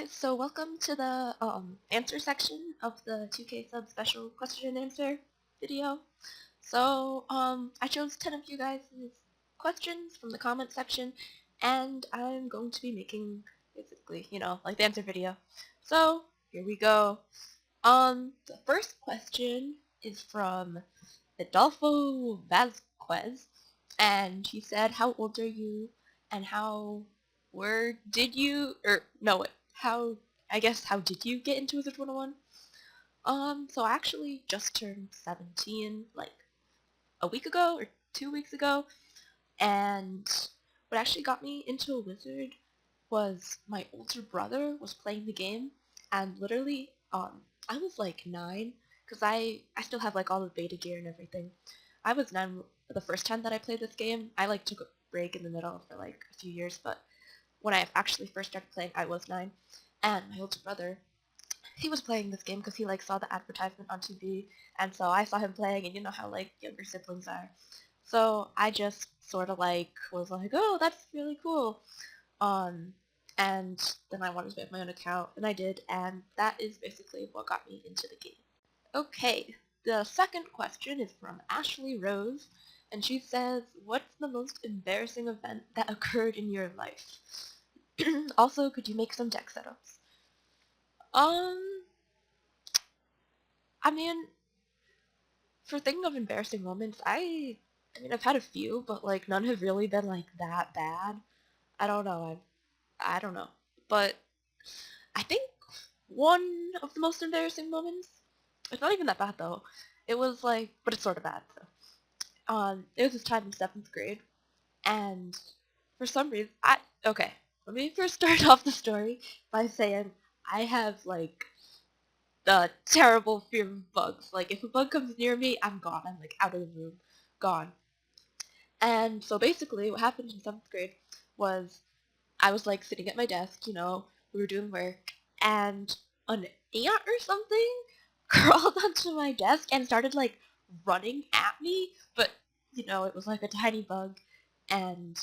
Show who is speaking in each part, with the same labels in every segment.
Speaker 1: guys, so welcome to the answer section of the 2K sub special question and answer video. So I chose 10 of you guys' questions from the comment section, and I'm going to be making basically, like the answer video. So here we go. The first question is from Adolfo Vasquez, and he said, "How old are you, and did you, or no, how did you get into Wizard101?" So I actually just turned 17, like, a week ago, or 2 weeks ago, and what actually got me into a wizard was my older brother was playing the game, and literally, I was like 9, because I still have like all the beta gear and everything. I was 9 the first time that I played this game. I like took a break in the middle for like a few years, but when I actually first started playing, I was 9, and my older brother, he was playing this game because he like saw the advertisement on TV, and so I saw him playing, and you know how like younger siblings are. So I just sort of like was like, oh, that's really cool. Um, and then I wanted to make my own account, and I did, and that is basically what got me into the game. Okay, the second question is from Ashley Rose, and she says, "What's the most embarrassing event that occurred in your life? Also, could you make some deck setups?" Um, I mean, for thinking of embarrassing moments, I mean, I've had a few, but like none have really been like that bad. I don't know. I don't know, but I think one of the most embarrassing moments. It's not even that bad though. It was like, but it's sort of bad. So, it was this time in 7th grade, and for some reason, okay. Let me first start off the story by saying I have like the terrible fear of bugs. Like if a bug comes near me, I'm gone. I'm like out of the room, gone. And so basically, what happened in 7th grade was I was like sitting at my desk, we were doing work, and an ant or something crawled onto my desk and started like running at me, but it was like a tiny bug, and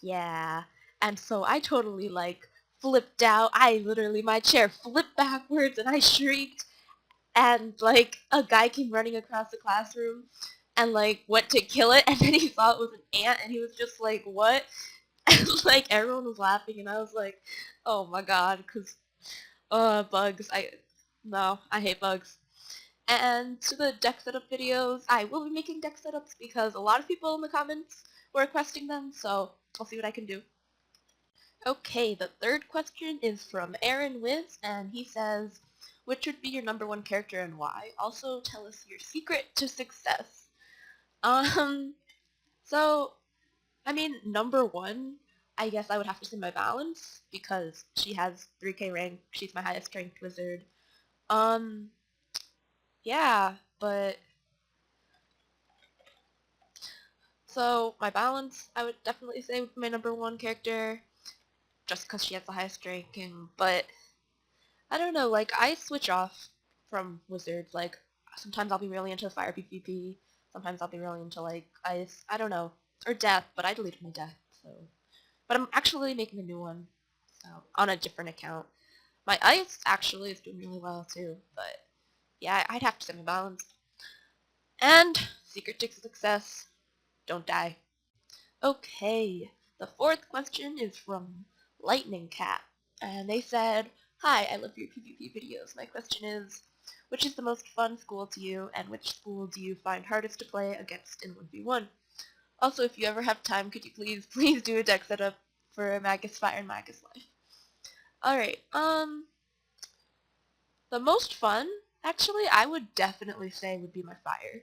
Speaker 1: yeah, and so I totally like flipped out. My chair flipped backwards and I shrieked, and like a guy came running across the classroom and like went to kill it, and then he saw it was an ant and he was just like, "What?" And like everyone was laughing, and I was like, "Oh my god," because bugs. I hate bugs. And to the deck setup videos, I will be making deck setups because a lot of people in the comments were requesting them, so I'll see what I can do. Okay, the third question is from Aaron Wiz, and he says, "Which would be your number one character and why? Also, tell us your secret to success." Um, so, I mean, number one, I guess I would have to say my balance, because she has 3K rank, she's my highest ranked wizard. Um, yeah, but, so, my balance, I would definitely say would be my number one character, just because she has the highest ranking, but I don't know, like, I switch off from wizards, like, sometimes I'll be really into fire PvP, sometimes I'll be really into, like, ice, I don't know, or death, but I deleted my death, so, but I'm actually making a new one, so, on a different account. My ice, actually, is doing really well, too, but, yeah, I'd have to say my balance. And, secret to success, don't die. Okay, the fourth question is from Lightning Cat, and they said, "Hi, I love your PvP videos. My question is, which is the most fun school to you, and which school do you find hardest to play against in 1v1? Also, if you ever have time, could you please do a deck setup for Magus Fire and Magus Life?" Alright, the most fun, actually, I would definitely say would be my Fire.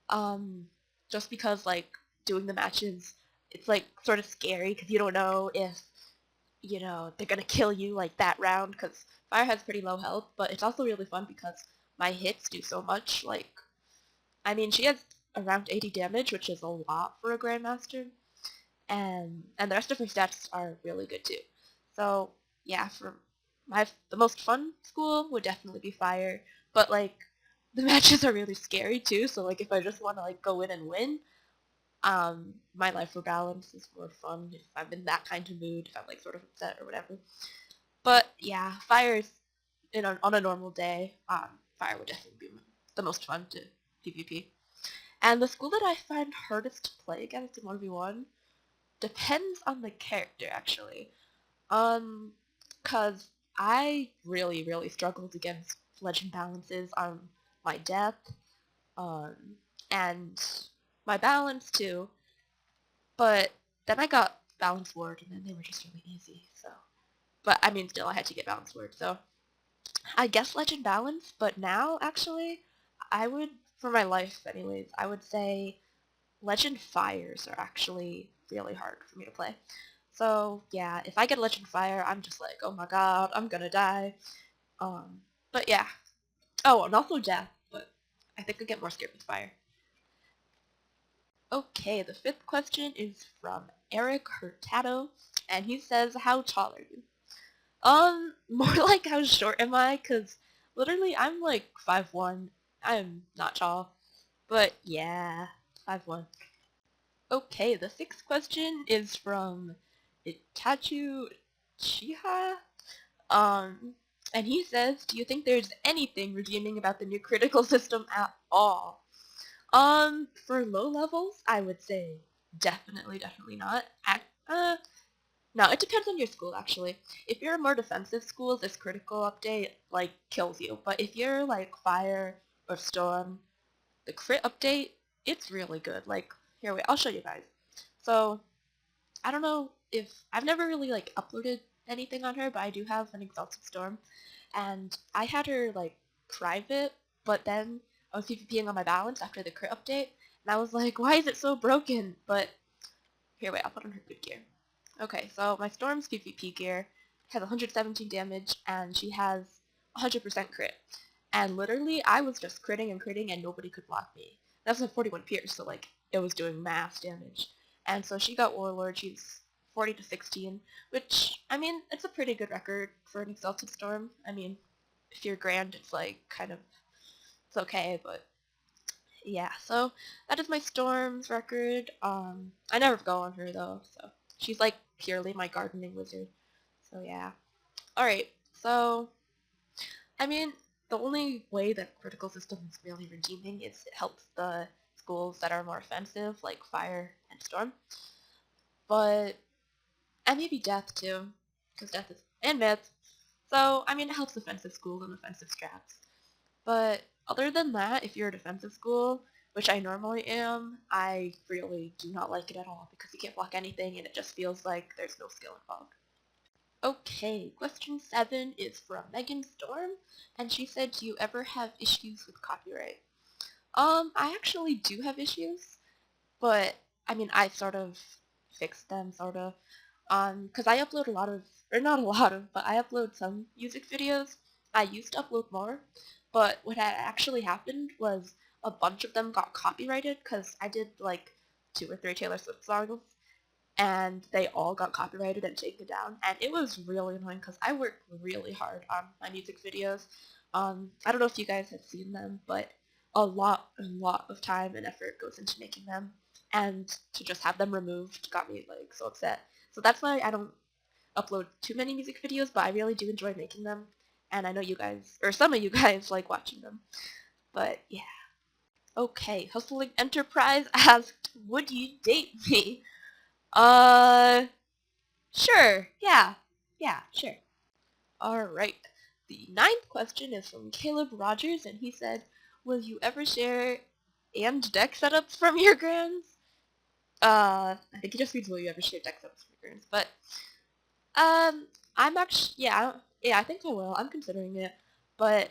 Speaker 1: Um, just because, like, doing the matches, it's, like, sort of scary, because you don't know if, they're gonna kill you, like, that round, because Fire has pretty low health, but it's also really fun because my hits do so much, like, I mean, she has around 80 damage, which is a lot for a Grandmaster, and the rest of her stats are really good, too. So, yeah, the most fun school would definitely be Fire, but, like, the matches are really scary, too, so, like, if I just want to, like, go in and win, my life for balance is more fun if I'm in that kind of mood, if I'm like sort of upset or whatever. But yeah, fires on a normal day, fire would definitely be the most fun to PvP. And the school that I find hardest to play against in 1v1 depends on the character, actually. Um, cause I really, really struggled against legend balances on my death, um, and my balance too. But then I got balance ward, and then they were just really easy. So, but I mean, still I had to get balance ward. So I guess legend balance. But now, actually, I would, for my life, anyways, I would say legend fires are actually really hard for me to play. So yeah, if I get a legend fire, I'm just like, oh my god, I'm gonna die. But yeah. Oh, and also death, but I think I get more scared with fire. Okay, the fifth question is from Eric Hurtado, and he says, how tall are you? More like how short am I? Cause literally I'm like 5'1". I'm not tall, but yeah, 5'1". Okay, the sixth question is from Itachu Chiha. Um, and he says, do you think there's anything redeeming about the new critical system at all? For low levels, I would say definitely not. No, it depends on your school, actually. If you're a more defensive school, this critical update, like, kills you. But if you're, like, fire or storm, the crit update, it's really good. Like, here, wait, I'll show you guys. So, I don't know if I've never really like uploaded anything on her, but I do have an Exalted Storm, and I had her like private, but then I was PvPing on my balance after the crit update, and I was like, why is it so broken? But here, wait, I'll put on her good gear. Okay, so my Storm's PvP gear has 117 damage, and she has 100% crit. And literally, I was just critting and critting, and nobody could block me. That's a 41 pierce, so like, it was doing mass damage. And so she got Warlord, she's 40 to 16, which, I mean, it's a pretty good record for an Exalted Storm. I mean, if you're Grand, it's like, kind of, it's okay, but yeah, so that is my Storm's record. I never go on her though, so she's like purely my gardening wizard. So yeah. Alright, so I mean, the only way that critical system is really redeeming is it helps the schools that are more offensive, like fire and storm. But and maybe death too, because death is and myth. So I mean, it helps offensive schools and offensive strats. But other than that, if you're a defensive school, which I normally am, I really do not like it at all because you can't block anything and it just feels like there's no skill involved. Okay, question 7 is from Megan Storm, and she said, do you ever have issues with copyright? I actually do have issues, but, I mean, I sort of fixed them, sort of, because I upload a lot of, or not a lot of, but I upload some music videos. I used to upload more, but what had actually happened was a bunch of them got copyrighted, because I did, like, 2 or 3 Taylor Swift songs, and they all got copyrighted and taken down, and it was really annoying because I worked really hard on my music videos. I don't know if you guys have seen them, but a lot of time and effort goes into making them, and to just have them removed got me like so upset. So that's why I don't upload too many music videos, but I really do enjoy making them, and I know you guys, or some of you guys, like watching them. But yeah. Okay, Hustling Enterprise asked, would you date me? Uh, Sure, yeah. Yeah, sure. Alright. The ninth question is from Caleb Rogers, and he said, will you ever share and deck setups from your grands? I think he just means will you ever share deck setups from your grands, but, I'm actually, yeah, I think I will. I'm considering it, but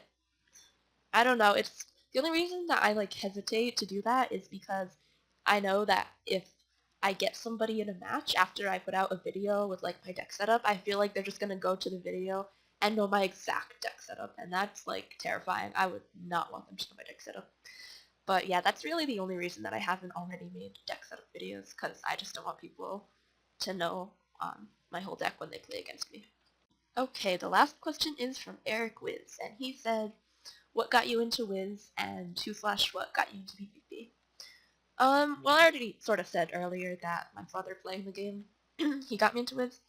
Speaker 1: I don't know. It's the only reason that I like hesitate to do that is because I know that if I get somebody in a match after I put out a video with like my deck setup, I feel like they're just gonna go to the video and know my exact deck setup, and that's like terrifying. I would not want them to know my deck setup. But yeah, that's really the only reason that I haven't already made deck setup videos, because I just don't want people to know my whole deck when they play against me. Okay, the last question is from Eric Wiz, and he said, what got you into Wiz, and 2/ what got you into PvP? Well, I already sort of said earlier that my father playing the game, he got me into Wiz,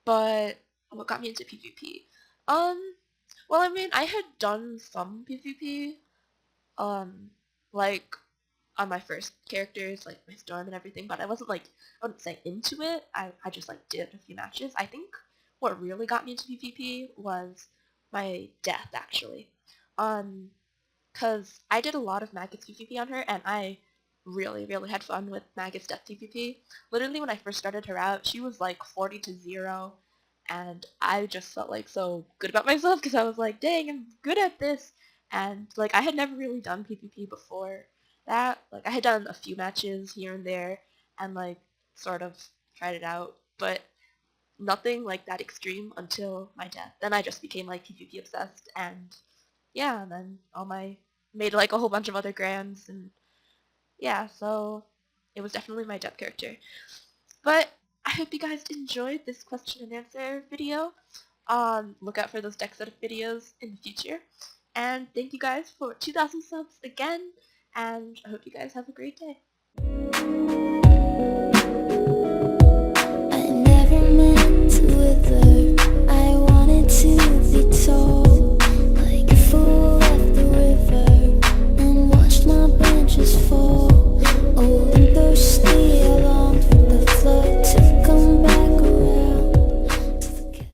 Speaker 1: but what got me into PvP? Well, I mean, I had done some PvP, um, like, on my first characters, like my Storm and everything, but I wasn't like, I wouldn't say into it. I just like did a few matches. I think what really got me into PvP was my death, actually. Um, because I did a lot of Maggot's PvP on her, and I really, really had fun with Maggot's death PvP. Literally, when I first started her out, she was like 40-0, and I just felt like so good about myself because I was like, dang, I'm good at this. And like, I had never really done PvP before that. Like, I had done a few matches here and there, and like, sort of tried it out, but nothing like that extreme until my death. Then I just became like PvP obsessed, and yeah, and then made like a whole bunch of other grands, and yeah, so it was definitely my depth character. But I hope you guys enjoyed this question and answer video. Look out for those deck setup videos in the future. And thank you guys for 2,000 subs again, and I hope you guys have a great day.